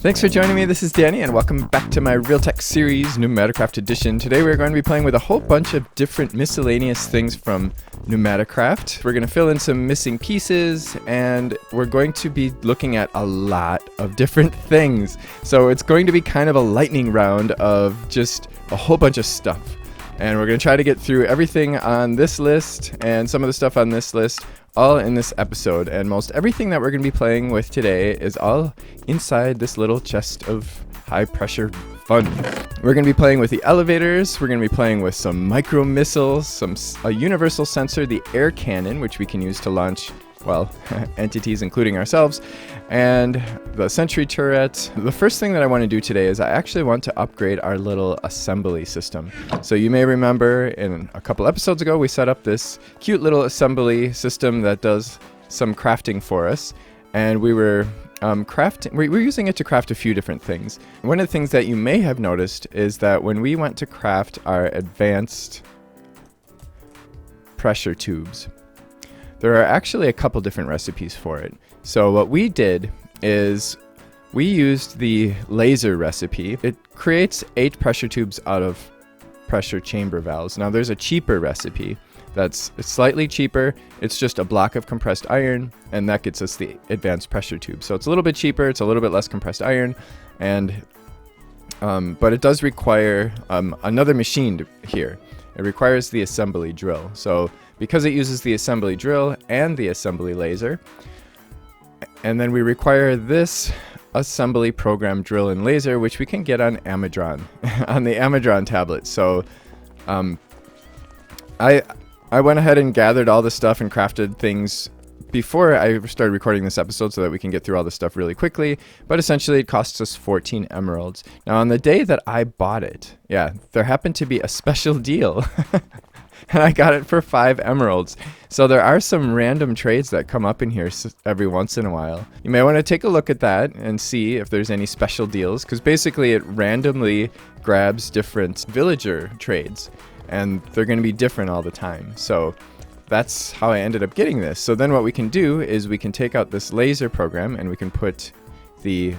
Thanks for joining me. This is Danny, and welcome back to my Real Tech series, PneumaticCraft Edition. Today we're going to be playing with a whole bunch of different miscellaneous things from PneumaticCraft. We're going to fill in some missing pieces, and we're going to be looking at a lot of different things. So it's going to be kind of a lightning round of just a whole bunch of stuff. And we're going to try to get through everything on this list and some of the stuff on this list all in this episode. And most everything that we're going to be playing with today is all inside this little chest of high pressure fun. We're going to be playing with the elevators. We're going to be playing with some micro missiles, a universal sensor, the air cannon, which we can use to launch, well, entities including ourselves, and the sentry turret. The first thing that I want to do today is I actually want to upgrade our little assembly system. So you may remember in a couple episodes ago we set up this cute little assembly system that does some crafting for us, and we were we're using it to craft a few different things. One of the things that you may have noticed is that when we went to craft our advanced pressure tubes, there are actually a couple different recipes for it. So what we did is we used the laser recipe. It creates 8 pressure tubes out of pressure chamber valves. Now there's a cheaper recipe it's slightly cheaper. It's just a block of compressed iron, and that gets us the advanced pressure tube. So it's a little bit cheaper, it's a little bit less compressed iron, and but it does require another machine here. It requires the assembly drill. So because it uses the assembly drill and the assembly laser, and then we require this assembly program drill and laser, which we can get on Amazon, on the Amazon tablet. So I went ahead and gathered all the stuff and crafted things before I started recording this episode so that we can get through all this stuff really quickly, but essentially it costs us 14 emeralds. Now on the day that I bought it, yeah, there happened to be a special deal. And I got it for 5 emeralds. So there are some random trades that come up in here every once in a while. You may want to take a look at that and see if there's any special deals, because basically it randomly grabs different villager trades, and they're going to be different all the time. So that's how I ended up getting this. So then what we can do is we can take out this laser program and we can put the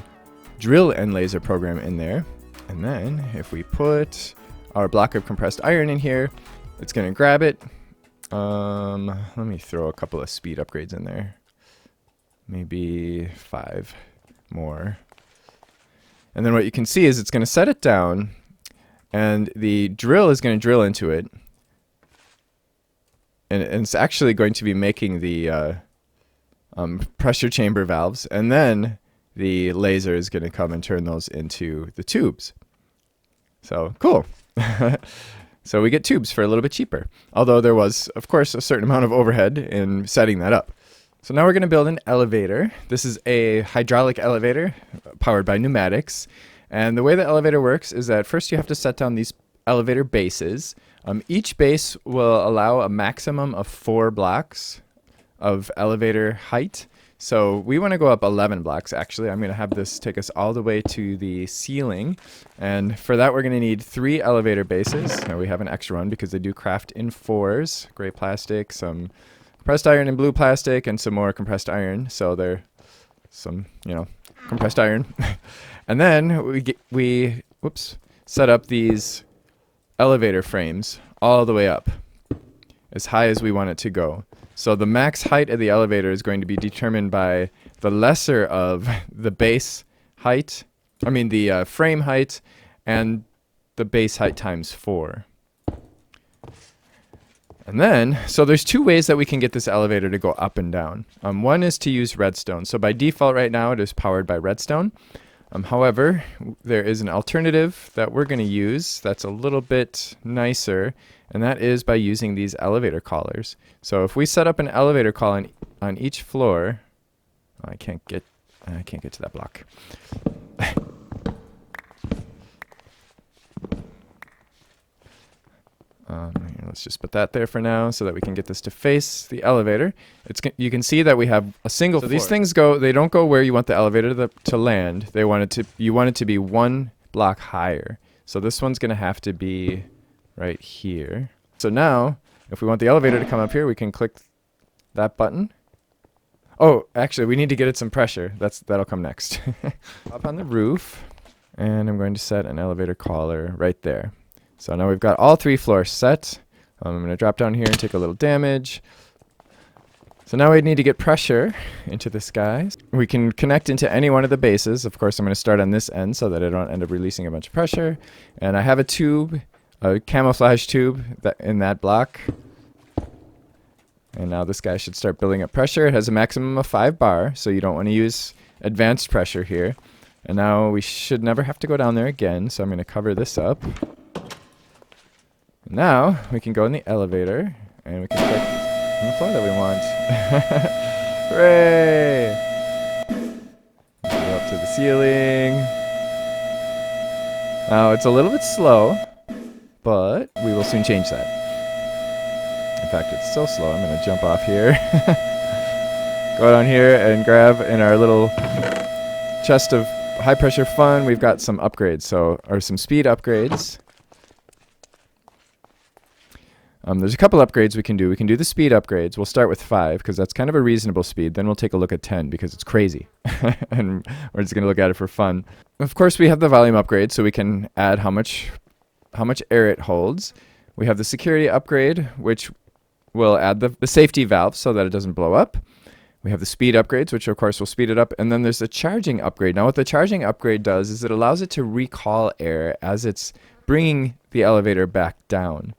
drill and laser program in there. And then if we put our block of compressed iron in here, it's going to grab it. Let me throw a couple of speed upgrades in there. Maybe 5 more. And then what you can see is it's going to set it down, and the drill is going to drill into it. And it's actually going to be making the pressure chamber valves. And then the laser is going to come and turn those into the tubes. So, cool. So we get tubes for a little bit cheaper, although there was, of course, a certain amount of overhead in setting that up. So now we're going to build an elevator. This is a hydraulic elevator powered by pneumatics. And the way the elevator works is that first you have to set down these elevator bases. Each base will allow a maximum of 4 blocks of elevator height. So we want to go up 11 blocks, actually. I'm going to have this take us all the way to the ceiling. And for that, we're going to need 3 elevator bases. Now we have an extra one because they do craft in 4s. Gray plastic, some compressed iron and blue plastic, and some more compressed iron. So they're some, compressed iron. And then we set up these elevator frames all the way up, as high as we want it to go. So the max height of the elevator is going to be determined by the lesser of the base height, the frame height, and the base height times 4. And then, so there's 2 ways that we can get this elevator to go up and down. One is to use redstone. So by default right now it is powered by redstone. However, there is an alternative that we're going to use that's a little bit nicer, and that is by using these elevator collars. So if we set up an elevator call on each floor, I can't get to that block. Let's just put that there for now so that we can get this to face the elevator. You can see that we have a single floor. These things they don't go where you want the elevator to land. You want it to be 1 block higher. So this one's going to have to be right here. So now, if we want the elevator to come up here, we can click that button. Oh, actually, we need to get it some pressure. That'll come next. Up on the roof, and I'm going to set an elevator collar right there. So now we've got all 3 floors set. I'm going to drop down here and take a little damage. So now we need to get pressure into the skies. We can connect into any one of the bases. Of course, I'm going to start on this end so that I don't end up releasing a bunch of pressure. And I have a tube, a camouflage tube in that block. And now this guy should start building up pressure. It has a maximum of 5 bar, so you don't want to use advanced pressure here. And now we should never have to go down there again, so I'm going to cover this up. Now we can go in the elevator, and we can click on the floor that we want. Hooray! Go up to the ceiling. Now it's a little bit slow, but we will soon change that. In fact, it's so slow, I'm going to jump off here. Go down here and grab in our little chest of high pressure fun. We've got some upgrades, or some speed upgrades. There's a couple upgrades we can do. We can do the speed upgrades. We'll start with 5 because that's kind of a reasonable speed. Then we'll take a look at 10 because it's crazy. And we're just going to look at it for fun. Of course, we have the volume upgrade, so we can add how much air it holds. We have the security upgrade, which will add the safety valve so that it doesn't blow up. We have the speed upgrades, which of course will speed it up. And then there's the charging upgrade. Now what the charging upgrade does is it allows it to recall air as it's bringing the elevator back down.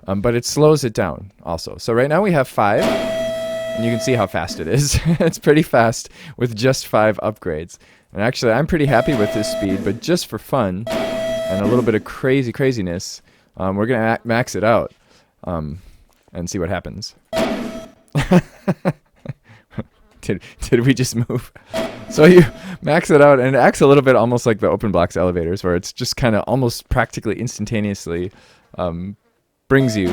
But it slows it down also. So right now we have 5, and you can see how fast it is. It's pretty fast with just 5 upgrades. And actually I'm pretty happy with this speed, but just for fun and a little bit of craziness, we're going to max it out. And see what happens. Did we just move? So you max it out, and it acts a little bit almost like the open blocks elevators, where it's just kind of almost practically instantaneously brings you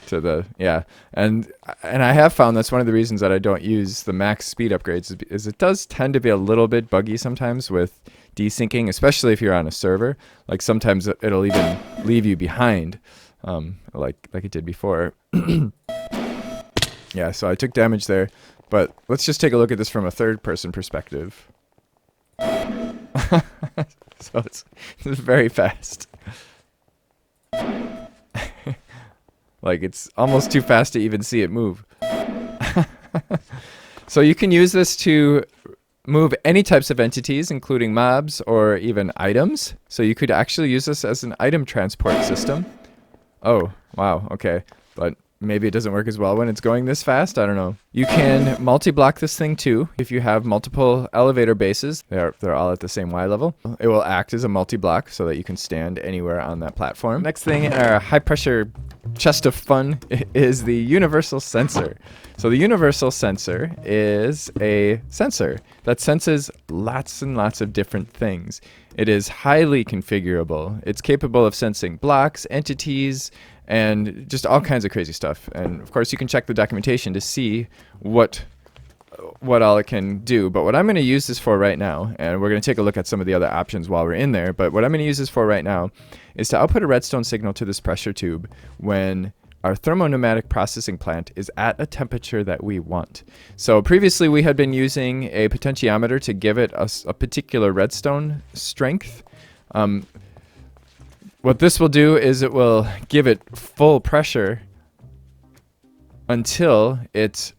to the, yeah. And I have found that's one of the reasons that I don't use the max speed upgrades is it does tend to be a little bit buggy sometimes with desyncing, especially if you're on a server. Like sometimes it'll even leave you behind. Like it did before. Yeah, so I took damage there, but let's just take a look at this from a third-person perspective. So it's very fast. Like it's almost too fast to even see it move. So you can use this to move any types of entities, including mobs or even items. So you could actually use this as an item transport system. Oh, wow, okay. But maybe it doesn't work as well when it's going this fast, I don't know. You can multi-block this thing too. If you have multiple elevator bases, they're all at the same Y level. It will act as a multi-block so that you can stand anywhere on that platform. Next thing in our high pressure chest of fun is the universal sensor. So the universal sensor is a sensor that senses lots and lots of different things. It is highly configurable. It's capable of sensing blocks, entities, and just all kinds of crazy stuff. And of course you can check the documentation to see what all it can do. But what I'm going to use this for right now, and we're going to take a look at some of the other options while we're in there, but what I'm going to use this for right now is to output a redstone signal to this pressure tube when our thermopneumatic processing plant is at a temperature that we want. So previously we had been using a potentiometer to give it a particular redstone strength. What this will do is it will give it full pressure until it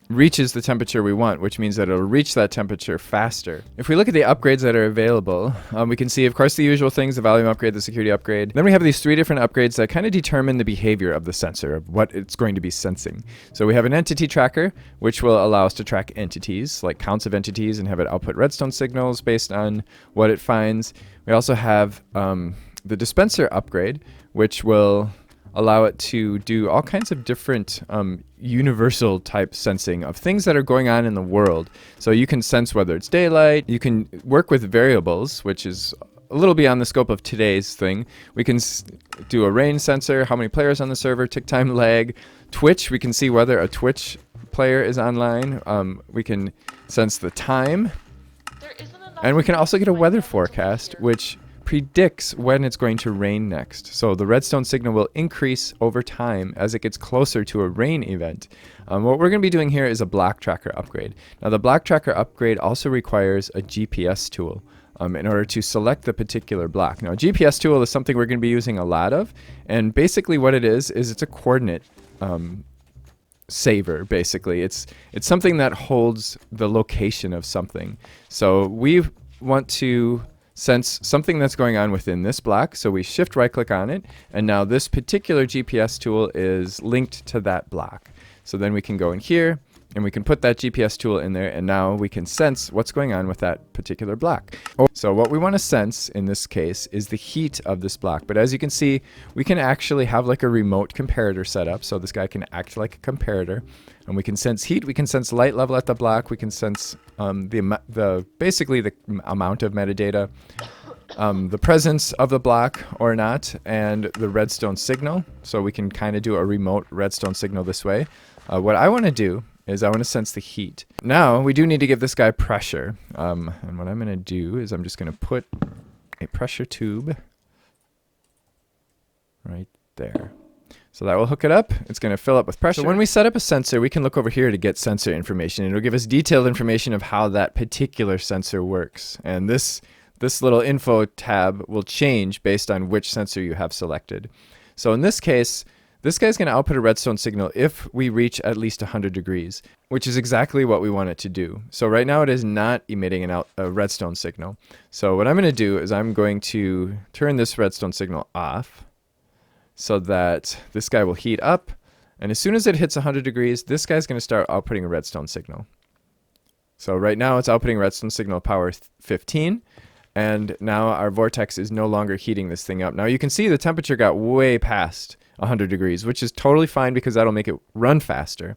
reaches the temperature we want, which means that it'll reach that temperature faster. If we look at the upgrades that are available, we can see, of course, the usual things, the volume upgrade, the security upgrade. Then we have these 3 different upgrades that kind of determine the behavior of the sensor, of what it's going to be sensing. So we have an entity tracker, which will allow us to track entities, like counts of entities, and have it output redstone signals based on what it finds. We also have the dispenser upgrade, which will allow it to do all kinds of different universal type sensing of things that are going on in the world. So you can sense whether it's daylight. You can work with variables, which is a little beyond the scope of today's thing. We can do a rain sensor, how many players on the server, tick time, lag. Twitch, we can see whether a Twitch player is online. We can sense the time. And we can also get a weather forecast, which predicts when it's going to rain next. So the redstone signal will increase over time as it gets closer to a rain event. What we're going to be doing here is a block tracker upgrade. Now the block tracker upgrade also requires a GPS tool in order to select the particular block. Now a GPS tool is something we're going to be using a lot of, and basically what it is it's a coordinate saver. Basically it's something that holds the location of something. So we want to sense something that's going on within this block, so we shift right click on it, and now this particular GPS tool is linked to that block. So then we can go in here and we can put that GPS tool in there, and now we can sense what's going on with that particular block. So what we want to sense in this case is the heat of this block. But as you can see, we can actually have like a remote comparator set up. So this guy can act like a comparator, and we can sense heat, we can sense light level at the block, we can sense basically the amount of metadata, the presence of the block or not, and the redstone signal. So we can kind of do a remote redstone signal this way. What I want to do is I want to sense the heat. Now we do need to give this guy pressure. And what I'm going to do is I'm just going to put a pressure tube right there. So that will hook it up. It's going to fill up with pressure. So when we set up a sensor, we can look over here to get sensor information. It'll give us detailed information of how that particular sensor works. And this little info tab will change based on which sensor you have selected. So in this case, this guy's going to output a redstone signal if we reach at least 100 degrees, which is exactly what we want it to do. So right now it is not emitting a redstone signal. So what I'm going to do is I'm going to turn this redstone signal off so that this guy will heat up. And as soon as it hits 100 degrees, this guy's going to start outputting a redstone signal. So right now it's outputting redstone signal power 15. And now our vortex is no longer heating this thing up. Now you can see the temperature got way past 100 degrees, which is totally fine because that'll make it run faster.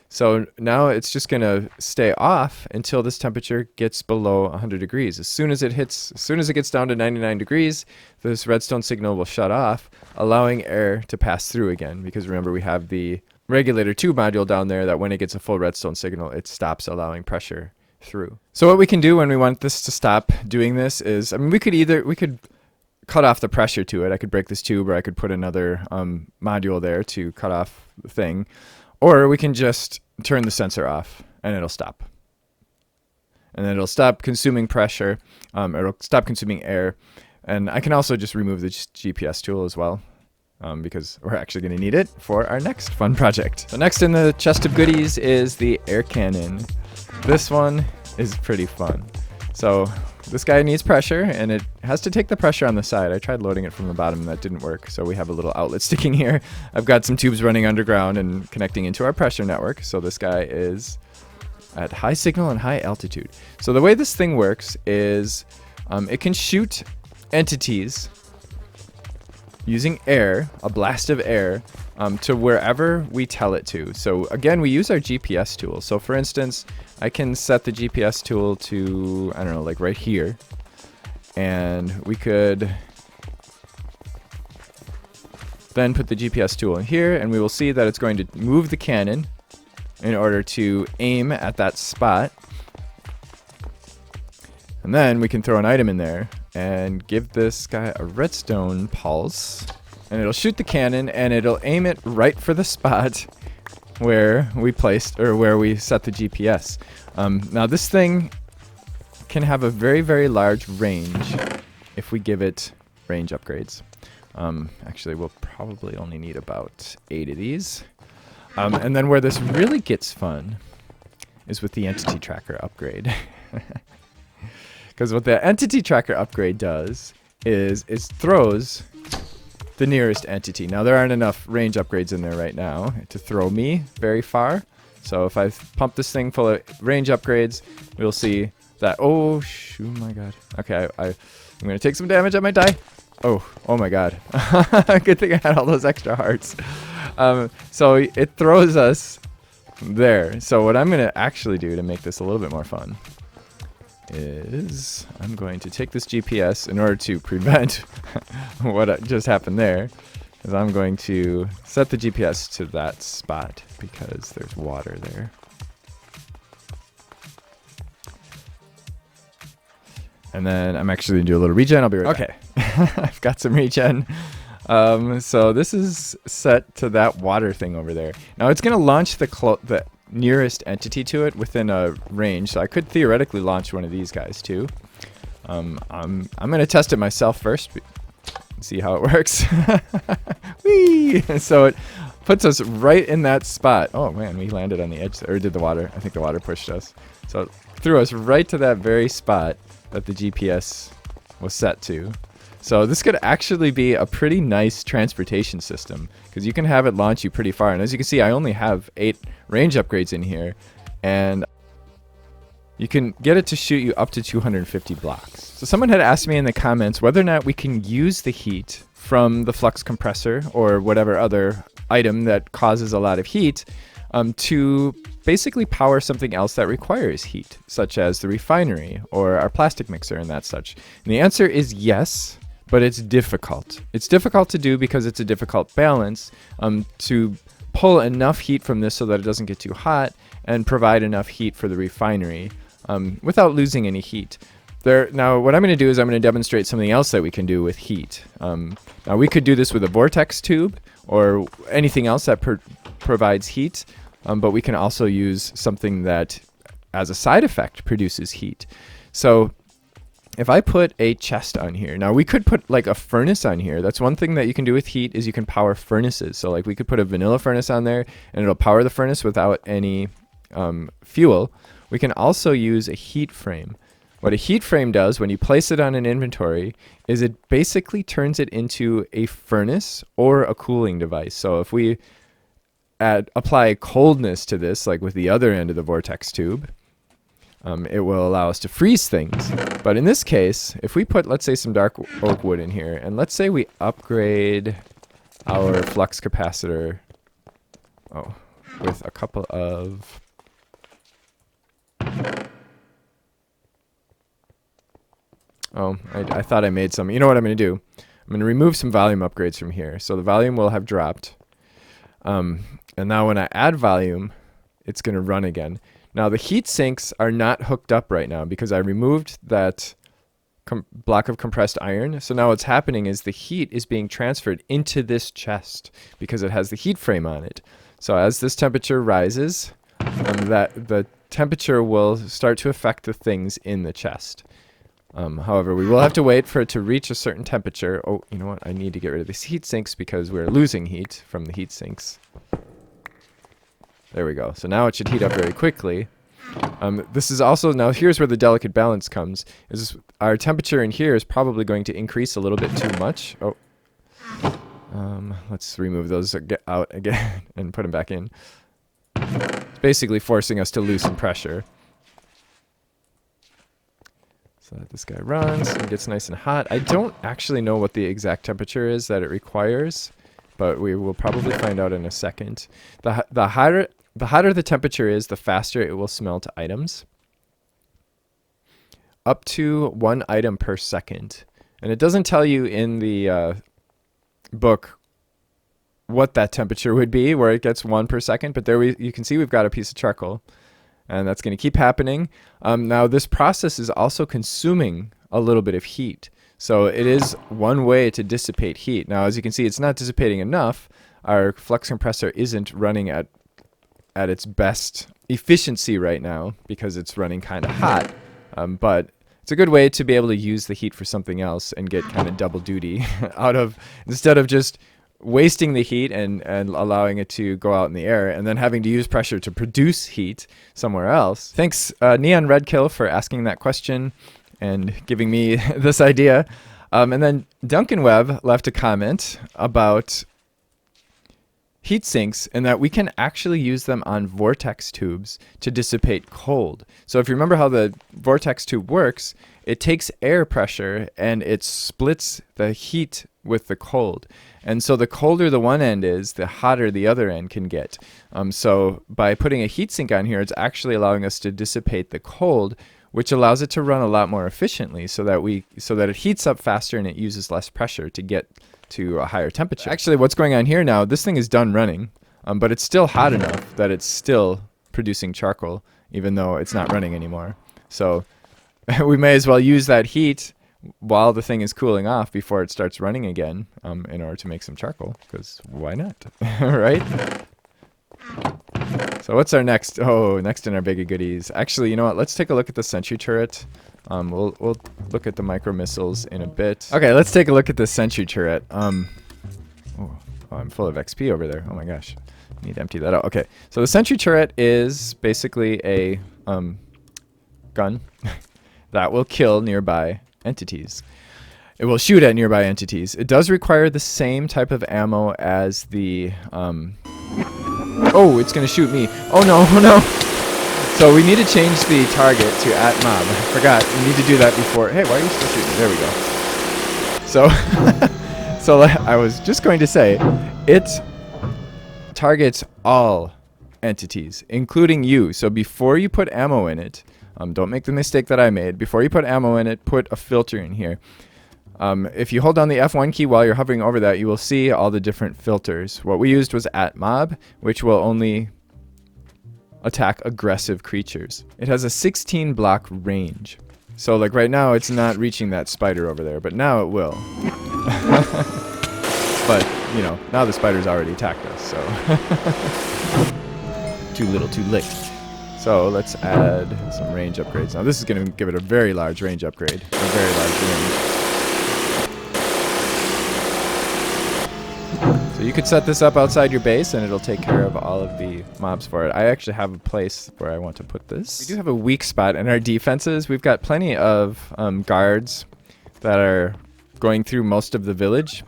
So now it's just going to stay off until this temperature gets below 100 degrees. As soon as it gets down to 99 degrees, this redstone signal will shut off, allowing air to pass through again. Because remember, we have the regulator 2 module down there that when it gets a full redstone signal, it stops allowing pressure through. So what we can do when we want this to stop doing this is, I mean, we could cut off the pressure to it. I could break this tube, or I could put another module there to cut off the thing. Or we can just turn the sensor off and it'll stop. And then it'll stop consuming pressure, it'll stop consuming air. And I can also just remove the GPS tool as well, because we're actually going to need it for our next fun project. So next in the chest of goodies is the air cannon. This one is pretty fun. So this guy needs pressure, and it has to take the pressure on the side. I tried loading it from the bottom and that didn't work, so we have a little outlet sticking here. I've got some tubes running underground and connecting into our pressure network, so this guy is at high signal and high altitude. So the way this thing works is it can shoot entities using air, a blast of air, to wherever we tell it to. So again, we use our GPS tool. So for instance, I can set the GPS tool to, I don't know, like right here. And we could then put the GPS tool in here, and we will see that it's going to move the cannon in order to aim at that spot. And then we can throw an item in there and give this guy a redstone pulse, and it'll shoot the cannon and it'll aim it right for the spot where we placed, or where we set the GPS. Now this thing can have a very, very large range if we give it range upgrades. Actually, we'll probably only need about 8 of these. And then where this really gets fun is with the entity tracker upgrade. Because what the entity tracker upgrade does is it throws the nearest entity. Now there aren't enough range upgrades in there right now to throw me very far. So if I pump this thing full of range upgrades, we'll see that, oh my god. Okay, I'm going to take some damage on my die. Oh my god. Good thing I had all those extra hearts. So it throws us there. So what I'm going to actually do to make this a little bit more fun is I'm going to take this GPS in order to prevent what just happened there, is I'm going to set the GPS to that spot because there's water there. And then I'm actually going to do a little regen. I'll be right back. Okay. I've got some regen. So this is set to that water thing over there. Now it's going to launch the nearest entity to it within a range. So I could theoretically launch one of these guys too. I'm going to test it myself first. See how it works. Whee! So it puts us right in that spot. Oh man, we landed on the edge, or did the water? I think the water pushed us. So it threw us right to that very spot that the GPS was set to. So this could actually be a pretty nice transportation system, because you can have it launch you pretty far. And as you can see, I only have 8 range upgrades in here, and you can get it to shoot you up to 250 blocks. So someone had asked me in the comments whether or not we can use the heat from the flux compressor or whatever other item that causes a lot of heat to basically power something else that requires heat, such as the refinery or our plastic mixer and that such. And the answer is yes, but it's difficult. It's difficult to do because it's a difficult balance to pull enough heat from this so that it doesn't get too hot and provide enough heat for the refinery without losing any heat. Now what I'm going to do is I'm going to demonstrate something else that we can do with heat. Now we could do this with a vortex tube or anything else that provides heat, but we can also use something that as a side effect produces heat. So if I put a chest on here, now we could put like a furnace on here. That's one thing that you can do with heat, is you can power furnaces. So like we could put a vanilla furnace on there and it'll power the furnace without any fuel. We can also use a heat frame. What a heat frame does when you place it on an inventory is it basically turns it into a furnace or a cooling device. So if we apply coldness to this, like with the other end of the vortex tube, it will allow us to freeze things. But in this case, if we put, let's say, some dark oak wood in here, and let's say we upgrade our flux capacitor with a couple of... I thought I made some. You know what I'm going to do? I'm going to remove some volume upgrades from here. So the volume will have dropped. And now when I add volume, it's going to run again. Now the heat sinks are not hooked up right now because I removed that block of compressed iron. So now what's happening is the heat is being transferred into this chest because it has the heat frame on it. So as this temperature rises, the temperature will start to affect the things in the chest. However, we will have to wait for it to reach a certain temperature. Oh, you know what? I need to get rid of these heat sinks because we're losing heat from the heat sinks. There we go. So now it should heat up very quickly. This is also, now here's where the delicate balance comes. Is our temperature in here is probably going to increase a little bit too much. Oh, let's remove those out again and put them back in. It's basically forcing us to loosen pressure. So that this guy runs and gets nice and hot. I don't actually know what the exact temperature is that it requires, but we will probably find out in a second. The hotter the temperature is, the faster it will smelt items. Up to 1 item per second. And it doesn't tell you in the book what that temperature would be, where it gets 1 per second, but there you can see we've got a piece of charcoal. And that's going to keep happening. Now this process is also consuming a little bit of heat. So it is one way to dissipate heat. Now as you can see, it's not dissipating enough. Our flux compressor isn't running at its best efficiency right now because it's running kind of hot. But it's a good way to be able to use the heat for something else and get kind of double duty out of, instead of just wasting the heat and allowing it to go out in the air and then having to use pressure to produce heat somewhere else. Thanks, Neon Redkill, for asking that question and giving me this idea. And then Duncan Webb left a comment about heat sinks and that we can actually use them on vortex tubes to dissipate cold. So if you remember how the vortex tube works, it takes air pressure and it splits the heat with the cold. And so the colder the one end is, the hotter the other end can get. So by putting a heatsink on here, it's actually allowing us to dissipate the cold, which allows it to run a lot more efficiently so that it heats up faster and it uses less pressure to get to a higher temperature. Actually, what's going on here now, this thing is done running, but it's still hot enough that it's still producing charcoal, even though it's not running anymore. So we may as well use that heat while the thing is cooling off before it starts running again, in order to make some charcoal, because why not? Right? So what's our next? Oh, next in our bag of goodies. Actually, you know what? Let's take a look at the sentry turret. We'll look at the micro missiles in a bit. Okay, let's take a look at the sentry turret. Oh, I'm full of XP over there. Oh my gosh. I need to empty that out. Okay, so the sentry turret is basically a gun that will kill nearby entities. It will shoot at nearby entities. It does require the same type of ammo as the oh, it's gonna shoot me. Oh no, oh no. So we need to change the target to @mob. I forgot. We need to do that before. Hey, why are you still shooting? There we go. So so I was just going to say, it targets all entities, including you. So before you put ammo in it, don't make the mistake that I made. Before you put ammo in it, put a filter in here. If you hold down the F1 key while you're hovering over that, you will see all the different filters. What we used was @mob, which will only attack aggressive creatures. It has a 16 block range. So like right now, it's not reaching that spider over there, but now it will. But, you know, now the spider's already attacked us, so. Too little, too late. So let's add some range upgrades. Now this is going to give it a very large range upgrade. A very large range. So you could set this up outside your base and it'll take care of all of the mobs for it. I actually have a place where I want to put this. We do have a weak spot in our defenses. We've got plenty of guards that are going through most of the village,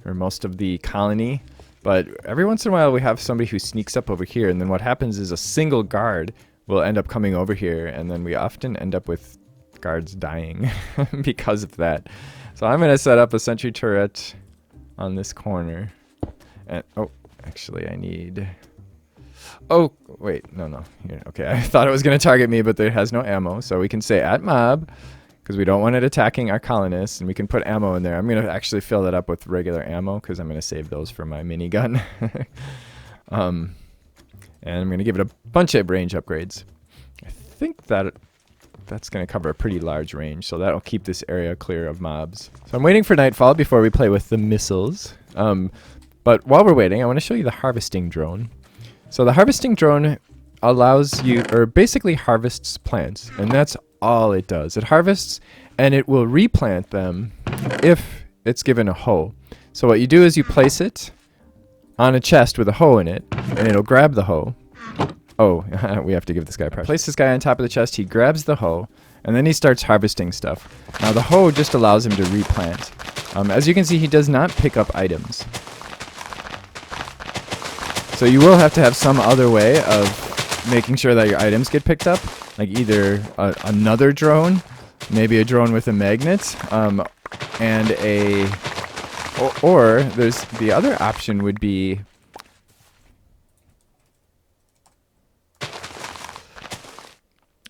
or most of the colony. But every once in a while we have somebody who sneaks up over here, and then what happens is a single guard will end up coming over here, and then we often end up with guards dying because of that. So I'm going to set up a sentry turret on this corner. And oh, actually I need... Oh, wait, no. Here, okay, I thought it was going to target me, but it has no ammo. So we can say @mob, because we don't want it attacking our colonists, and we can put ammo in there. I'm going to actually fill that up with regular ammo, because I'm going to save those for my minigun. And I'm going to give it a bunch of range upgrades. I think that's going to cover a pretty large range, so that'll keep this area clear of mobs. So I'm waiting for nightfall before we play with the missiles. But while we're waiting, I want to show you the harvesting drone. So the harvesting drone allows you, or basically harvests plants, and that's all it does. It harvests, and it will replant them if it's given a hoe. So what you do is you place it on a chest with a hoe in it, and it'll grab the hoe. Oh, we have to give this guy pressure. Place this guy on top of the chest, he grabs the hoe, and then he starts harvesting stuff. Now the hoe just allows him to replant. As you can see, he does not pick up items. So you will have to have some other way of making sure that your items get picked up, like either another drone, maybe a drone with a magnet, and or there's the other option would be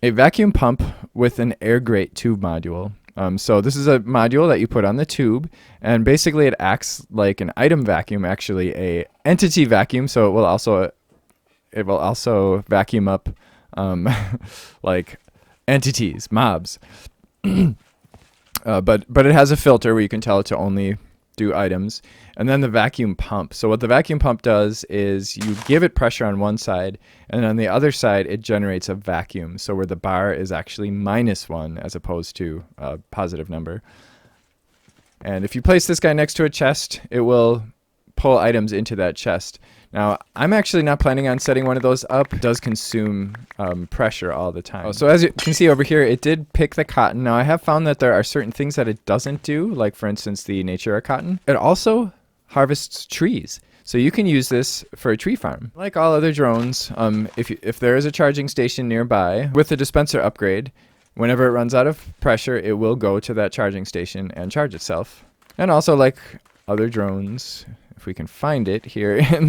a vacuum pump with an air grate tube module. So this is a module that you put on the tube, and basically it acts like an item vacuum, actually a entity vacuum. So it will also vacuum up like entities, mobs. But it has a filter where you can tell it to only do items, and then the vacuum pump. So what the vacuum pump does is you give it pressure on one side, and on the other side it generates a vacuum, so where the bar is actually -1 as opposed to a positive number. And if you place this guy next to a chest, it will pull items into that chest. Now, I'm actually not planning on setting one of those up. It does consume pressure all the time. So as you can see over here, it did pick the cotton. Now, I have found that there are certain things that it doesn't do, like, for instance, the Natura cotton. It also harvests trees. So you can use this for a tree farm. Like all other drones, if there is a charging station nearby, with the dispenser upgrade, whenever it runs out of pressure, it will go to that charging station and charge itself. And also, like other drones, if we can find it here in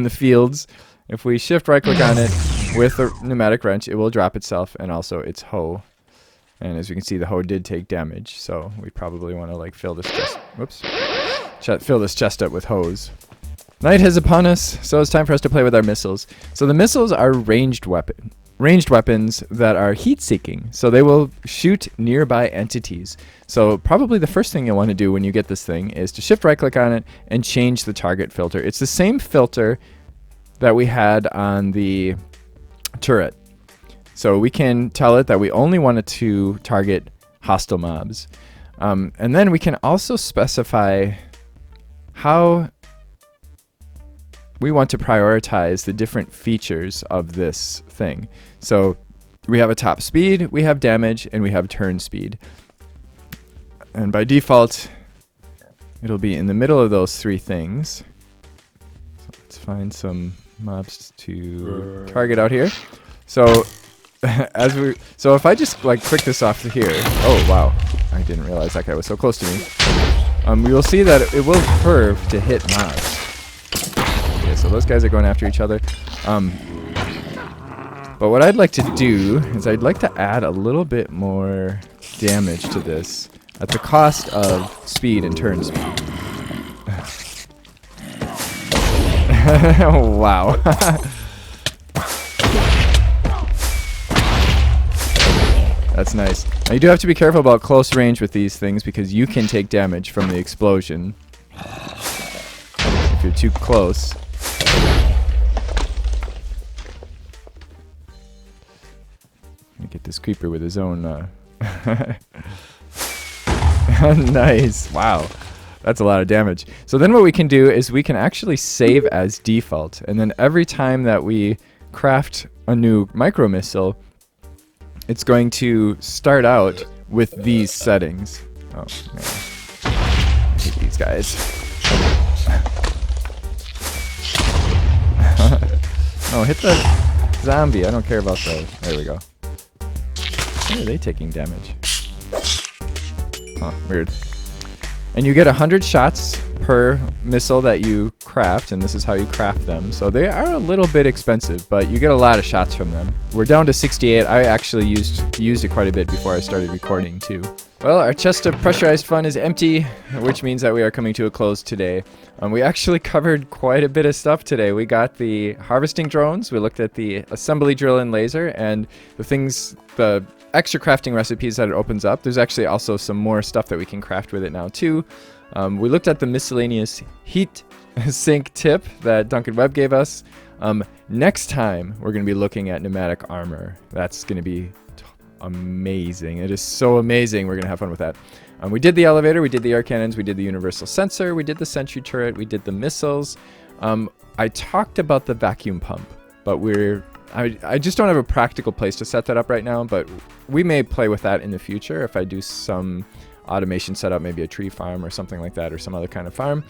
the fields, if we shift right click on it with the pneumatic wrench, it will drop itself and also its hoe. And as you can see, the hoe did take damage, so we probably want to like fill this chest up with hoes. Night is upon us, so it's time for us to play with our missiles. So the missiles are ranged weapon. ranged weapons that are heat-seeking. So they will shoot nearby entities. So probably the first thing you'll want to do when you get this thing is to shift right-click on it and change the target filter. It's the same filter that we had on the turret. So we can tell it that we only want it to target hostile mobs. And then we can also specify how we want to prioritize the different features of this thing. So we have a top speed, we have damage, and we have turn speed. And by default, it'll be in the middle of those three things. So let's find some mobs to target out here. So so if I just like click this off here, oh wow, I didn't realize that guy was so close to me. We will see that it will curve to hit mobs. Okay, so those guys are going after each other. But what I'd like to do is I'd like to add a little bit more damage to this at the cost of speed and turn speed. Wow. That's nice. Now you do have to be careful about close range with these things because you can take damage from the explosion if you're too close. Get this creeper with his own nice. Wow, that's a lot of damage. So then what we can do is we can actually save as default, and then every time that we craft a new micro missile, it's going to start out with these settings. Oh man, I hate these guys. Oh, hit the zombie. I don't care about those. There we go. Why are they taking damage? Huh, weird. And you get 100 shots per missile that you craft, and this is how you craft them. So they are a little bit expensive, but you get a lot of shots from them. We're down to 68. I actually used it quite a bit before I started recording too. Well, our chest of pressurized fun is empty, which means that we are coming to a close today. We actually covered quite a bit of stuff today. We got the harvesting drones, we looked at the assembly drill and laser, and the extra crafting recipes that it opens up. There's actually also some more stuff that we can craft with it now too. We looked at the miscellaneous heat sink tip that Duncan Webb gave us. Next time, we're going to be looking at pneumatic armor. That's going to be amazing. It is so amazing. We're going to have fun with that. We did the elevator, we did the air cannons, we did the universal sensor, we did the sentry turret, we did the missiles. I talked about the vacuum pump, but I just don't have a practical place to set that up right now, but we may play with that in the future if I do some automation setup, maybe a tree farm or something like that, or some other kind of farm.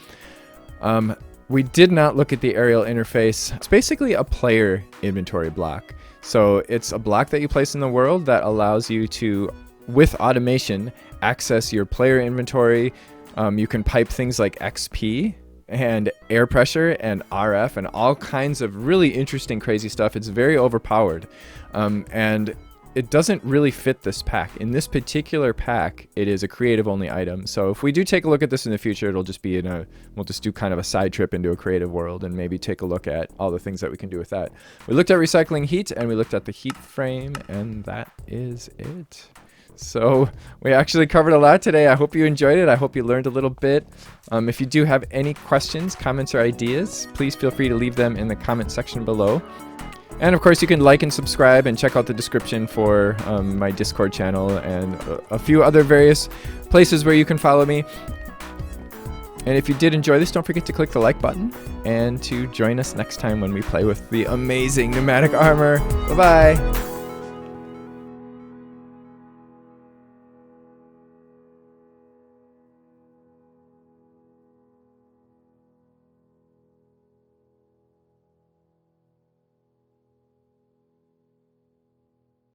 We did not look at the aerial interface. It's basically a player inventory block. So it's a block that you place in the world that allows you to, with automation, access your player inventory. You can pipe things like XP and air pressure and RF and all kinds of really interesting, crazy stuff. It's very overpowered. And it doesn't really fit this pack. In this particular pack, it is a creative only item. So if we do take a look at this in the future, it'll just be we'll just do kind of a side trip into a creative world and maybe take a look at all the things that we can do with that. We looked at recycling heat and we looked at the heat frame, and that is it. So we actually covered a lot today. I hope you enjoyed it. I hope you learned a little bit. If you do have any questions, comments, or ideas, please feel free to leave them in the comment section below. And of course, you can like and subscribe and check out the description for my Discord channel and a few other various places where you can follow me. And if you did enjoy this, don't forget to click the like button and to join us next time when we play with the amazing pneumatic armor. Bye-bye.